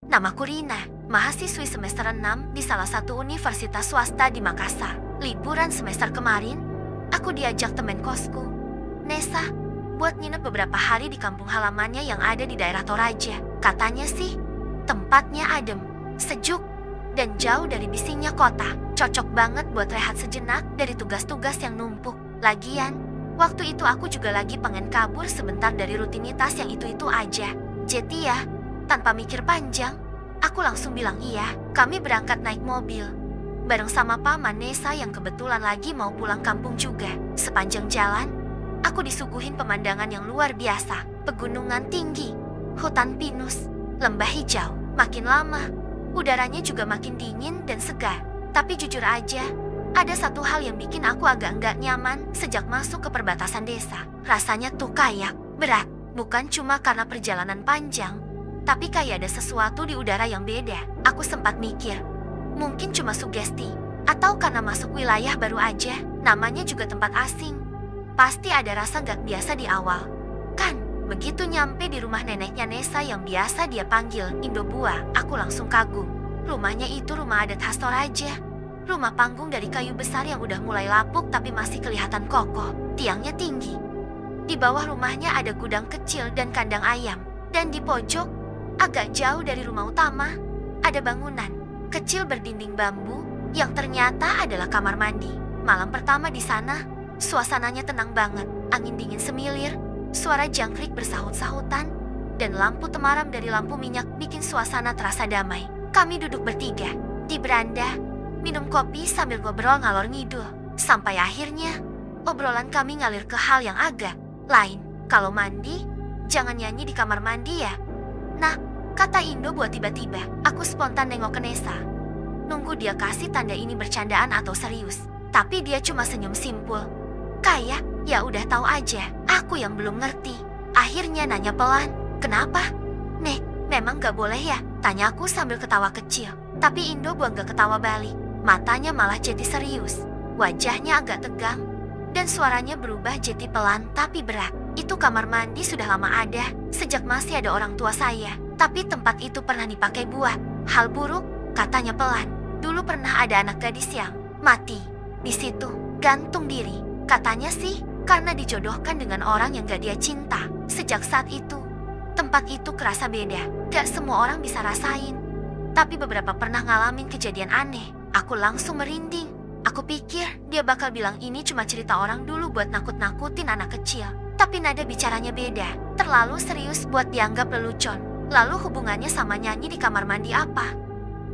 Namaku Rina, mahasiswi semester 6 di salah satu universitas swasta di Makassar. Liburan semester kemarin, aku diajak teman kosku, Nesa, buat nginep beberapa hari di kampung halamannya yang ada di daerah Toraja. Katanya sih, tempatnya adem, sejuk, dan jauh dari bisingnya kota. Cocok banget buat rehat sejenak dari tugas-tugas yang numpuk. Lagian, waktu itu aku juga lagi pengen kabur sebentar dari rutinitas yang itu-itu aja. Jadi ya, tanpa mikir panjang, aku langsung bilang iya. Kami berangkat naik mobil, bareng sama paman Nesa yang kebetulan lagi mau pulang kampung juga. Sepanjang jalan, aku disuguhin pemandangan yang luar biasa. Pegunungan tinggi, hutan pinus, lembah hijau. Makin lama, udaranya juga makin dingin dan segar. Tapi jujur aja, ada satu hal yang bikin aku agak nggak nyaman sejak masuk ke perbatasan desa. Rasanya tuh kayak berat, bukan cuma karena perjalanan panjang, tapi kayak ada sesuatu di udara yang beda. Aku sempat mikir, mungkin cuma sugesti, atau karena masuk wilayah baru aja, namanya juga tempat asing. Pasti ada rasa nggak biasa di awal. Kan, begitu nyampe di rumah neneknya Nesa yang biasa dia panggil Indobua, aku langsung kagum. Rumahnya itu rumah adat khas Toraja. Rumah panggung dari kayu besar yang udah mulai lapuk tapi masih kelihatan kokoh. Tiangnya tinggi. Di bawah rumahnya ada gudang kecil dan kandang ayam. Dan di pojok, agak jauh dari rumah utama, ada bangunan kecil berdinding bambu yang ternyata adalah kamar mandi. Malam pertama di sana, suasananya tenang banget. Angin dingin semilir, suara jangkrik bersahut-sahutan, dan lampu temaram dari lampu minyak bikin suasana terasa damai. Kami duduk bertiga di beranda, minum kopi sambil ngobrol ngalor ngidul. Sampai akhirnya, obrolan kami ngalir ke hal yang agak lain. Kalau mandi, jangan nyanyi di kamar mandi ya. Nah, kata Indo buat tiba-tiba. Aku spontan nengok ke Nesa, nunggu dia kasih tanda ini bercandaan atau serius. Tapi dia cuma senyum simpul. Kayak, ya udah tahu aja, aku yang belum ngerti. Akhirnya nanya pelan, kenapa? Nek, memang gak boleh ya? Tanya aku sambil ketawa kecil. Tapi Indo buang gak ketawa balik. Matanya malah jadi serius. Wajahnya agak tegang. Dan suaranya berubah jadi pelan tapi berat. Itu kamar mandi sudah lama ada, sejak masih ada orang tua saya. Tapi tempat itu pernah dipakai buat hal buruk, katanya pelan. Dulu pernah ada anak gadis yang mati di situ, gantung diri. Katanya sih, karena dijodohkan dengan orang yang gak dia cinta. Sejak saat itu, tempat itu kerasa beda. Gak semua orang bisa rasain. Tapi beberapa pernah ngalamin kejadian aneh. Aku langsung merinding. Aku pikir dia bakal bilang ini cuma cerita orang dulu buat nakut-nakutin anak kecil. Tapi nada bicaranya beda. Terlalu serius buat dianggap lelucon. Lalu hubungannya sama nyanyi di kamar mandi apa?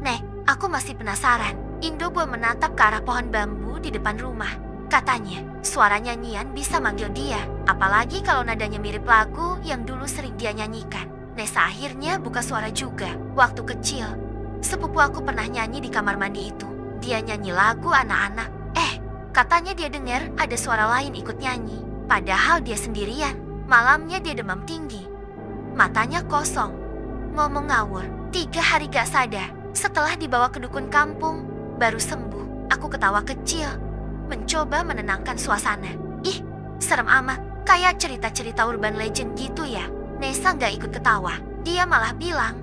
Nek, aku masih penasaran. Indo buat menatap ke arah pohon bambu di depan rumah. Katanya, suara nyanyian bisa manggil dia. Apalagi kalau nadanya mirip lagu yang dulu sering dia nyanyikan. Nesa akhirnya buka suara juga. Waktu kecil, sepupu aku pernah nyanyi di kamar mandi itu. Dia nyanyi lagu anak-anak. Katanya dia dengar ada suara lain ikut nyanyi. Padahal dia sendirian. Malamnya dia demam tinggi. Matanya kosong. Ngomong ngawur. 3 hari gak sadar. Setelah dibawa ke dukun kampung, baru sembuh. Aku ketawa kecil, mencoba menenangkan suasana. Ih, serem amat. Kayak cerita-cerita urban legend gitu ya. Nesa gak ikut ketawa. Dia malah bilang,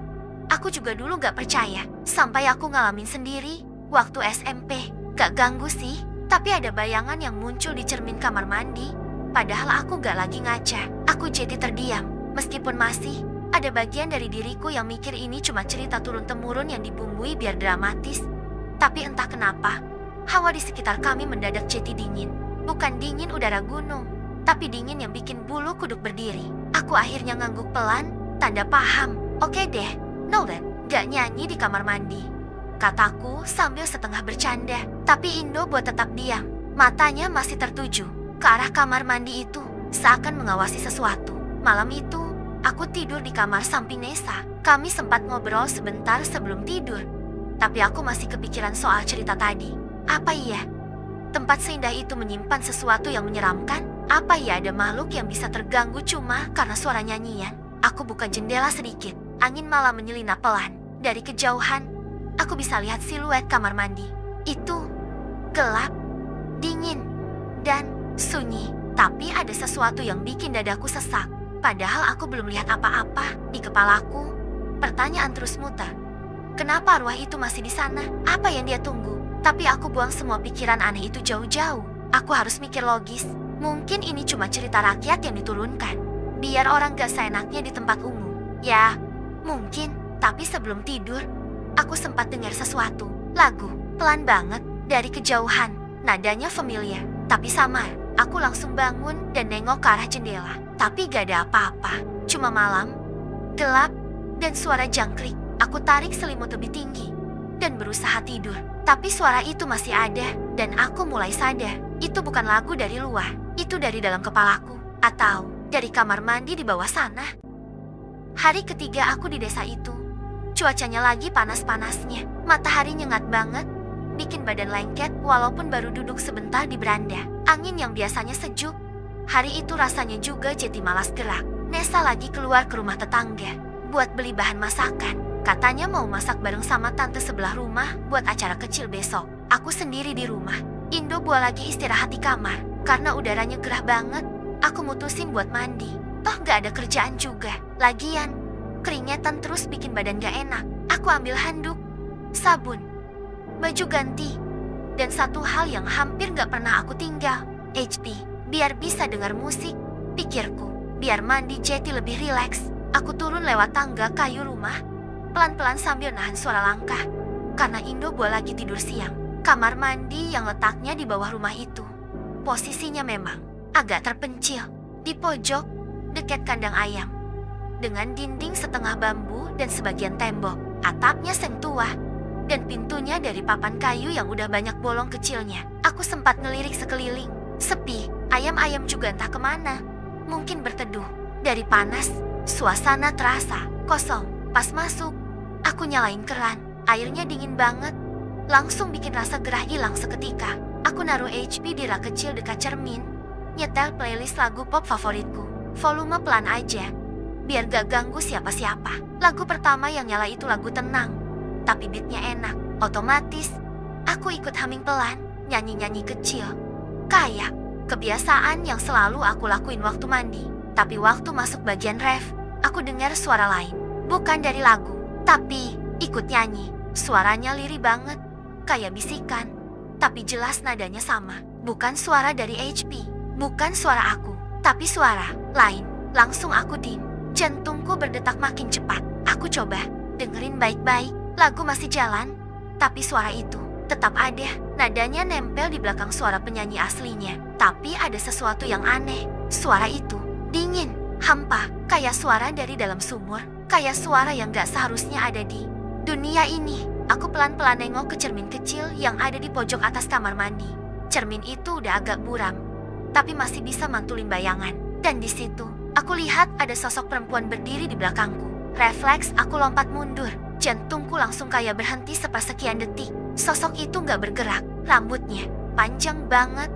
aku juga dulu gak percaya. Sampai aku ngalamin sendiri waktu SMP. Gak ganggu sih, tapi ada bayangan yang muncul di cermin kamar mandi. Padahal aku gak lagi ngaca. Aku jadi terdiam. Meskipun masih ada bagian dari diriku yang mikir ini cuma cerita turun-temurun yang dibumbui biar dramatis. Tapi entah kenapa, hawa di sekitar kami mendadak jadi dingin. Bukan dingin udara gunung, tapi dingin yang bikin bulu kuduk berdiri. Aku akhirnya ngangguk pelan, tanda paham. Oke deh, Nolan, gak nyanyi di kamar mandi, kataku sambil setengah bercanda. Tapi Indo buat tetap diam. Matanya masih tertuju ke arah kamar mandi itu, seakan mengawasi sesuatu. Malam itu, aku tidur di kamar samping Nesa. Kami sempat ngobrol sebentar sebelum tidur. Tapi aku masih kepikiran soal cerita tadi. Apa iya tempat seindah itu menyimpan sesuatu yang menyeramkan? Apa ya ada makhluk yang bisa terganggu cuma karena suara nyanyian? Aku buka jendela sedikit. Angin malah menyelinap pelan. Dari kejauhan, aku bisa lihat siluet kamar mandi. Itu gelap, dingin, dan sunyi. Tapi ada sesuatu yang bikin dadaku sesak. Padahal aku belum lihat apa-apa. Di kepalaku, Pertanyaan terus muter. Kenapa arwah itu masih di sana? Apa yang dia tunggu? Tapi aku buang semua pikiran aneh itu jauh-jauh. Aku harus mikir logis. Mungkin ini cuma cerita rakyat yang diturunkan. Biar orang gak seenaknya di tempat umum. Ya, mungkin. Tapi sebelum tidur, aku sempat dengar sesuatu. Lagu, pelan banget, dari kejauhan. Nadanya familiar, tapi samar. Aku langsung bangun dan nengok ke arah jendela. Tapi gak ada apa-apa. Cuma malam, gelap, dan suara jangkrik. Aku tarik selimut lebih tinggi dan berusaha tidur. Tapi suara itu masih ada dan aku mulai sadar. Itu bukan lagu dari luar. Itu dari dalam kepalaku. Atau dari kamar mandi di bawah sana. Hari ketiga aku di desa itu. Cuacanya lagi panas-panasnya. Matahari nyengat banget. Bikin badan lengket walaupun baru duduk sebentar di beranda. Angin yang biasanya sejuk. Hari itu rasanya juga jadi malas gerak. Nesa lagi keluar ke rumah tetangga buat beli bahan masakan. Katanya mau masak bareng sama tante sebelah rumah buat acara kecil besok. Aku sendiri di rumah. Indo buat lagi istirahat di kamar. Karena udaranya gerah banget, aku mutusin buat mandi. Toh gak ada kerjaan juga. Lagian, keringetan terus bikin badan gak enak. Aku ambil handuk, sabun, baju ganti, dan satu hal yang hampir gak pernah aku tinggal, HP. Biar bisa dengar musik, pikirku. Biar mandi jadi lebih rileks. Aku turun lewat tangga kayu rumah, pelan-pelan sambil nahan suara langkah. Karena Indo buat lagi tidur siang. Kamar mandi yang letaknya di bawah rumah itu. Posisinya memang agak terpencil. Di pojok, dekat kandang ayam. Dengan dinding setengah bambu dan sebagian tembok. Atapnya seng tua. Dan pintunya dari papan kayu yang udah banyak bolong kecilnya. Aku sempat ngelirik sekeliling. Sepi, ayam-ayam juga entah kemana. Mungkin berteduh. Dari panas, suasana terasa kosong. Pas masuk, aku nyalain keran. Airnya dingin banget. Langsung bikin rasa gerah hilang seketika. Aku naruh HP di rak kecil dekat cermin. Nyetel playlist lagu pop favoritku. Volume pelan aja. Biar gak ganggu siapa-siapa. Lagu pertama yang nyala itu lagu tenang. Tapi beatnya enak. Otomatis, aku ikut humming pelan. Nyanyi-nyanyi kecil. Kayak kebiasaan yang selalu aku lakuin waktu mandi. Tapi waktu masuk bagian ref, aku dengar suara lain. Bukan dari lagu, tapi ikut nyanyi. Suaranya lirih banget, kayak bisikan. Tapi jelas nadanya sama. Bukan suara dari HP, bukan suara aku, tapi suara lain. Langsung aku dim. Jantungku berdetak makin cepat. Aku coba dengerin baik-baik. Lagu masih jalan, tapi suara itu tetap ada. Nadanya nempel di belakang suara penyanyi aslinya. Tapi ada sesuatu yang aneh. Suara itu dingin, hampa, kayak suara dari dalam sumur. Kayak suara yang gak seharusnya ada di dunia ini. Aku pelan-pelan nengok ke cermin kecil yang ada di pojok atas kamar mandi. Cermin itu udah agak buram, tapi masih bisa mantulin bayangan. Dan di situ, aku lihat ada sosok perempuan berdiri di belakangku. Refleks aku lompat mundur. Jantungku langsung kayak berhenti sepersekian detik. Sosok itu gak bergerak. Rambutnya panjang banget,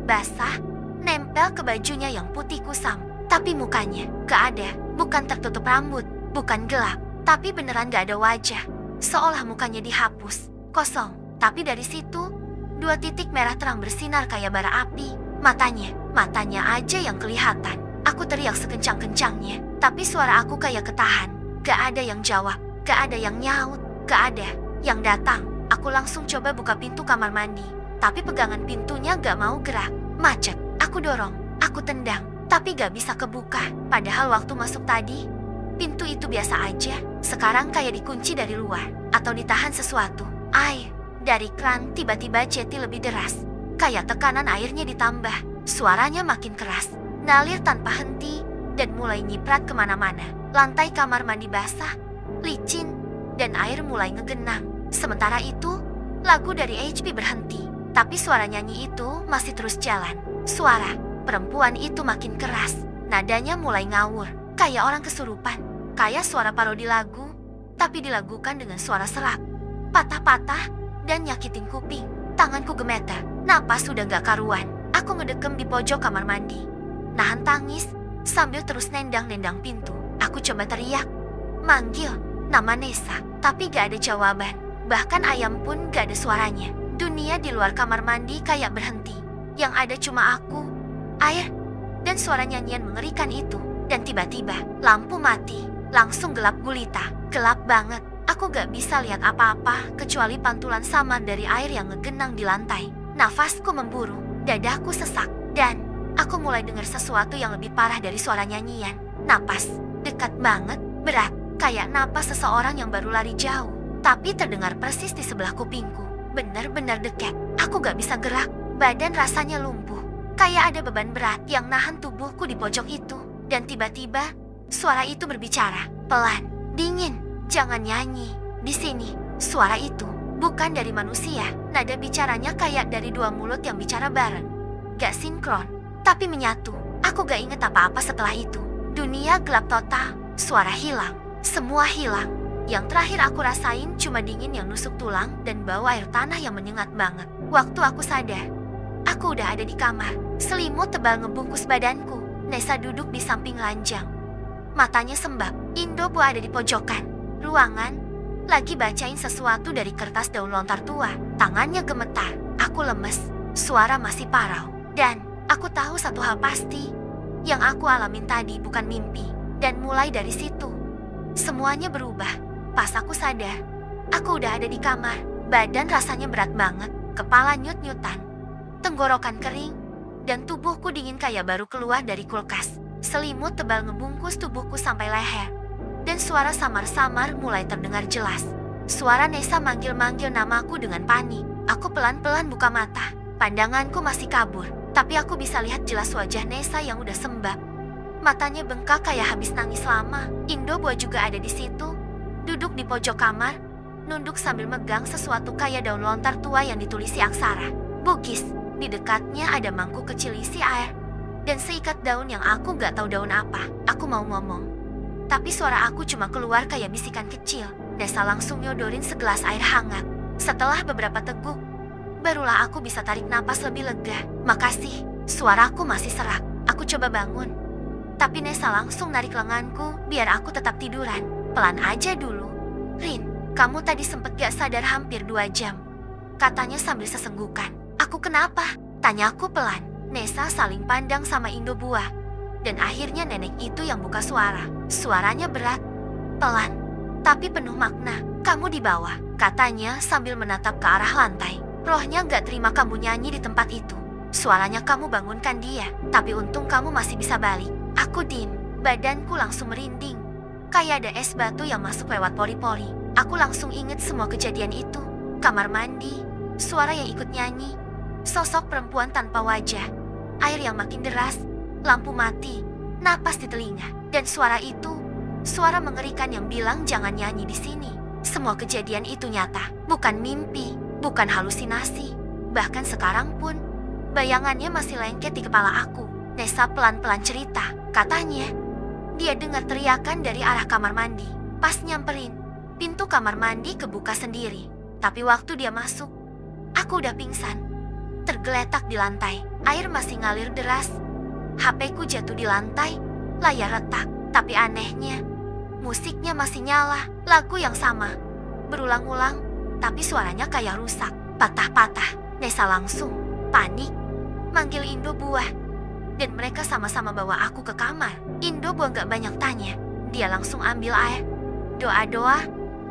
basah, nempel ke bajunya yang putih kusam. Tapi mukanya gak ada. Bukan tertutup rambut, bukan gelap, tapi beneran gak ada wajah. Seolah mukanya dihapus, kosong. Tapi dari situ, 2 titik merah terang bersinar kayak bara api. Matanya aja yang kelihatan. Aku teriak sekencang-kencangnya, tapi suara aku kayak ketahan. Gak ada yang jawab, gak ada yang nyaut, gak ada yang datang. Aku langsung coba buka pintu kamar mandi, tapi pegangan pintunya gak mau gerak. Macet, aku dorong, aku tendang, tapi gak bisa kebuka. Padahal waktu masuk tadi, pintu itu biasa aja. Sekarang kayak dikunci dari luar, atau ditahan sesuatu. Air dari kran tiba-tiba jadi lebih deras. Kayak tekanan airnya ditambah. Suaranya makin keras, ngalir tanpa henti, dan mulai nyiprat kemana-mana. Lantai kamar mandi basah, licin, dan air mulai ngegenang. Sementara itu, lagu dari HP berhenti. Tapi suara nyanyi itu masih terus jalan. Suara perempuan itu makin keras. Nadanya mulai ngawur, kayak orang kesurupan. Kayak suara parodi lagu, tapi dilagukan dengan suara serak, patah-patah, dan nyakitin kuping. Tanganku gemeter, napas sudah gak karuan. Aku ngedekem di pojok kamar mandi, nahan tangis, sambil terus nendang-nendang pintu. Aku coba teriak, manggil nama Nesa, tapi gak ada jawaban. Bahkan ayam pun gak ada suaranya. Dunia di luar kamar mandi kayak berhenti. Yang ada cuma aku, air, dan suara nyanyian mengerikan itu. Dan tiba-tiba, lampu mati. Langsung gelap gulita. Gelap banget. Aku gak bisa lihat apa-apa kecuali pantulan samar dari air yang ngegenang di lantai. Nafasku memburu, dadaku sesak, dan aku mulai dengar sesuatu yang lebih parah dari suara nyanyian. Napas, dekat banget, berat, kayak napas seseorang yang baru lari jauh. Tapi terdengar persis di sebelah kupingku. Benar-benar dekat. Aku gak bisa gerak, badan rasanya lumpuh. Kayak ada beban berat yang nahan tubuhku di pojok itu. Dan tiba-tiba, suara itu berbicara, pelan, dingin. Jangan nyanyi. Di sini, suara itu bukan dari manusia. Nada bicaranya kayak dari dua mulut yang bicara bareng. Gak sinkron, tapi menyatu. Aku gak inget apa-apa setelah itu. Dunia gelap total, suara hilang, semua hilang. Yang terakhir aku rasain cuma dingin yang nusuk tulang dan bau air tanah yang menyengat banget. Waktu aku sadar, aku udah ada di kamar. Selimut tebal ngebungkus badanku. Nessa duduk di samping ranjang. Matanya sembab. Indobo ada di pojokan ruangan, lagi bacain sesuatu dari kertas daun lontar tua. Tangannya gemetar. Aku lemes. Suara masih parau. Dan aku tahu satu hal pasti. Yang aku alamin tadi bukan mimpi. Dan mulai dari situ, semuanya berubah. Pas aku sadar, aku udah ada di kamar. Badan rasanya berat banget. Kepala nyut-nyutan. Tenggorokan kering. Dan tubuhku dingin kayak baru keluar dari kulkas. Selimut tebal ngebungkus tubuhku sampai leher. Dan suara samar-samar mulai terdengar jelas. Suara Nessa manggil-manggil namaku dengan panik. Aku pelan-pelan buka mata. Pandanganku masih kabur. Tapi aku bisa lihat jelas wajah Nessa yang udah sembab. Matanya bengkak kayak habis nangis lama. Indobo juga ada di situ. Duduk di pojok kamar. Nunduk sambil megang sesuatu kayak daun lontar tua yang ditulisi aksara. Bugis. Di dekatnya ada mangkuk kecil isi air. Dan seikat daun yang aku gak tahu daun apa. Aku mau ngomong. Tapi suara aku cuma keluar kayak bisikan kecil. Nessa langsung nyodorin segelas air hangat. Setelah beberapa teguk, barulah aku bisa tarik napas lebih lega. Makasih, suaraku masih serak. Aku coba bangun. Tapi Nessa langsung narik lenganku biar aku tetap tiduran. Pelan aja dulu. Rin, kamu tadi sempet gak sadar hampir 2 jam. Katanya sambil sesenggukan. Aku kenapa? Tanyaku pelan. Nessa saling pandang sama Indobo. Dan akhirnya nenek itu yang buka suara. Suaranya berat, pelan, tapi penuh makna. Kamu di bawah, katanya sambil menatap ke arah lantai. Rohnya gak terima kamu nyanyi di tempat itu. Suaranya kamu bangunkan dia, tapi untung kamu masih bisa balik. Aku dim, badanku langsung merinding. Kayak ada es batu yang masuk lewat pori-pori. Aku langsung inget semua kejadian itu. Kamar mandi, suara yang ikut nyanyi, sosok perempuan tanpa wajah, air yang makin deras, lampu mati, napas di telinga, dan suara itu, suara mengerikan yang bilang jangan nyanyi di sini. Semua kejadian itu nyata, bukan mimpi, bukan halusinasi. Bahkan sekarang pun, bayangannya masih lengket di kepala aku. Nessa pelan-pelan cerita, katanya, dia dengar teriakan dari arah kamar mandi. Pas nyamperin, pintu kamar mandi kebuka sendiri. Tapi waktu dia masuk, aku udah pingsan, tergeletak di lantai. Air masih ngalir deras. HP-ku jatuh di lantai, layar retak, tapi anehnya, musiknya masih nyala, lagu yang sama, berulang-ulang, tapi suaranya kayak rusak, patah-patah. Nessa langsung panik, manggil Indobo, dan mereka sama-sama bawa aku ke kamar. Indobo gak banyak tanya, dia langsung ambil air, doa-doa,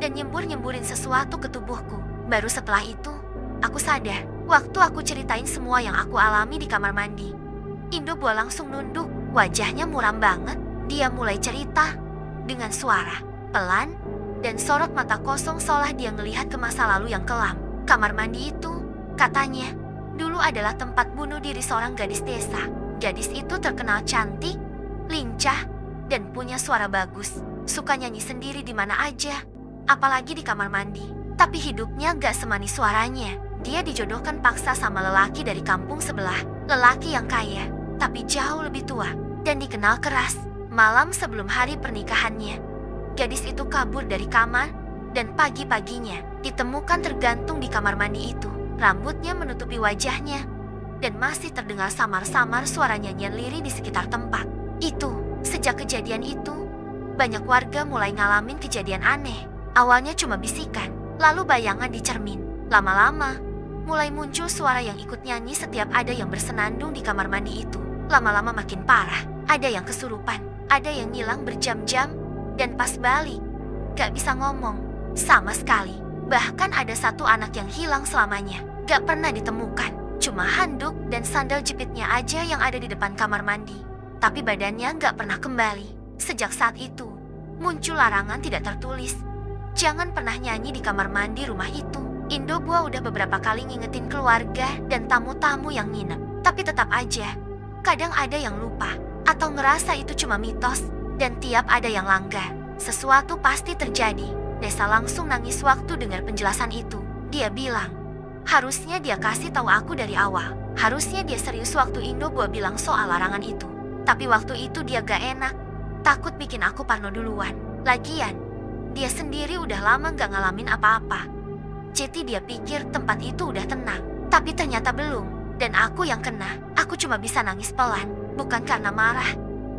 dan nyembur-nyemburin sesuatu ke tubuhku. Baru setelah itu, aku sadar, waktu aku ceritain semua yang aku alami di kamar mandi. Indobo langsung nunduk, wajahnya muram banget. Dia mulai cerita dengan suara pelan dan sorot mata kosong seolah dia ngelihat ke masa lalu yang kelam. Kamar mandi itu, katanya, dulu adalah tempat bunuh diri seorang gadis desa. Gadis itu terkenal cantik, lincah, dan punya suara bagus. Suka nyanyi sendiri di mana aja, apalagi di kamar mandi. Tapi hidupnya gak semanis suaranya. Dia dijodohkan paksa sama lelaki dari kampung sebelah. Lelaki yang kaya, tapi jauh lebih tua, dan dikenal keras. Malam sebelum hari pernikahannya, gadis itu kabur dari kamar, dan pagi-paginya ditemukan tergantung di kamar mandi itu. Rambutnya menutupi wajahnya, dan masih terdengar samar-samar suara nyanyian lirih di sekitar tempat. Itu, sejak kejadian itu, banyak warga mulai ngalamin kejadian aneh. Awalnya cuma bisikan, lalu bayangan di cermin. Lama-lama, mulai muncul suara yang ikut nyanyi setiap ada yang bersenandung di kamar mandi itu. Lama-lama makin parah, ada yang kesurupan, ada yang ngilang berjam-jam, dan pas balik, gak bisa ngomong sama sekali. Bahkan ada satu anak yang hilang selamanya, gak pernah ditemukan. Cuma handuk dan sandal jepitnya aja yang ada di depan kamar mandi. Tapi badannya gak pernah kembali. Sejak saat itu, muncul larangan tidak tertulis. Jangan pernah nyanyi di kamar mandi rumah itu. Indobua udah beberapa kali ngingetin keluarga dan tamu-tamu yang nginep. Tapi tetap aja, kadang ada yang lupa atau ngerasa itu cuma mitos. Dan tiap ada yang langgar, sesuatu pasti terjadi. Nessa langsung nangis waktu dengar penjelasan itu. Dia bilang, harusnya dia kasih tahu aku dari awal. Harusnya dia serius waktu Indobua bilang soal larangan itu. Tapi waktu itu dia gak enak. Takut bikin aku parno duluan. Lagian, dia sendiri udah lama gak ngalamin apa-apa. Jadi dia pikir tempat itu udah tenang. Tapi ternyata belum. Dan aku yang kena. Aku cuma bisa nangis pelan. Bukan karena marah,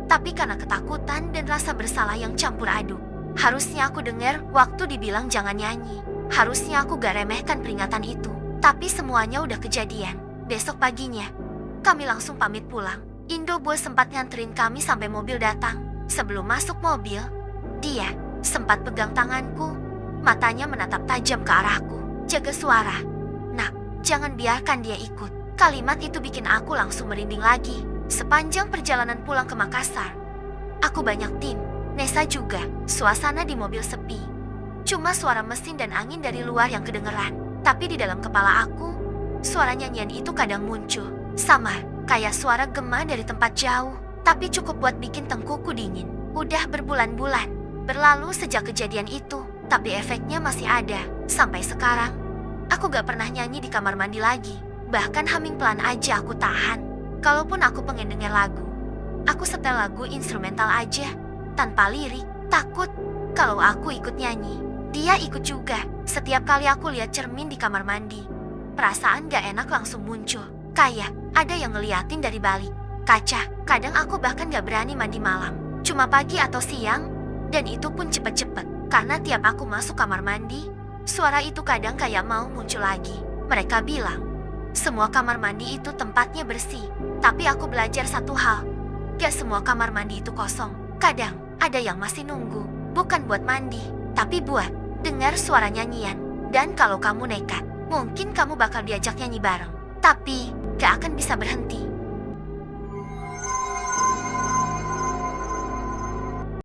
tapi karena ketakutan dan rasa bersalah yang campur aduk. Harusnya aku dengar waktu dibilang jangan nyanyi. Harusnya aku gak remehkan peringatan itu. Tapi semuanya udah kejadian. Besok paginya, kami langsung pamit pulang. Indobua sempat nganterin kami sampai mobil datang. Sebelum masuk mobil, dia sempat pegang tanganku. Matanya menatap tajam ke arahku. Jaga suara. Nak, jangan biarkan dia ikut. Kalimat itu bikin aku langsung merinding lagi. Sepanjang perjalanan pulang ke Makassar, aku banyak tim. Nessa juga. Suasana di mobil sepi. Cuma suara mesin dan angin dari luar yang kedengeran. Tapi di dalam kepala aku, suara nyanyian itu kadang muncul. Samar, kayak suara gema dari tempat jauh. Tapi cukup buat bikin tengkuku dingin. Udah berbulan-bulan berlalu sejak kejadian itu. Tapi efeknya masih ada. Sampai sekarang, aku gak pernah nyanyi di kamar mandi lagi. Bahkan humming pelan aja aku tahan. Kalaupun aku pengen denger lagu, aku setel lagu instrumental aja, tanpa lirik. Takut kalau aku ikut nyanyi, dia ikut juga. Setiap kali aku lihat cermin di kamar mandi, perasaan gak enak langsung muncul. Kayak ada yang ngeliatin dari balik kaca. Kadang aku bahkan gak berani mandi malam, cuma pagi atau siang, dan itu pun cepet-cepet. Karena tiap aku masuk kamar mandi, suara itu kadang kayak mau muncul lagi. Mereka bilang, semua kamar mandi itu tempatnya bersih. Tapi aku belajar satu hal, gak semua kamar mandi itu kosong. Kadang ada yang masih nunggu, bukan buat mandi, tapi buat dengar suara nyanyian. Dan kalau kamu nekat, mungkin kamu bakal diajak nyanyi bareng. Tapi gak akan bisa berhenti.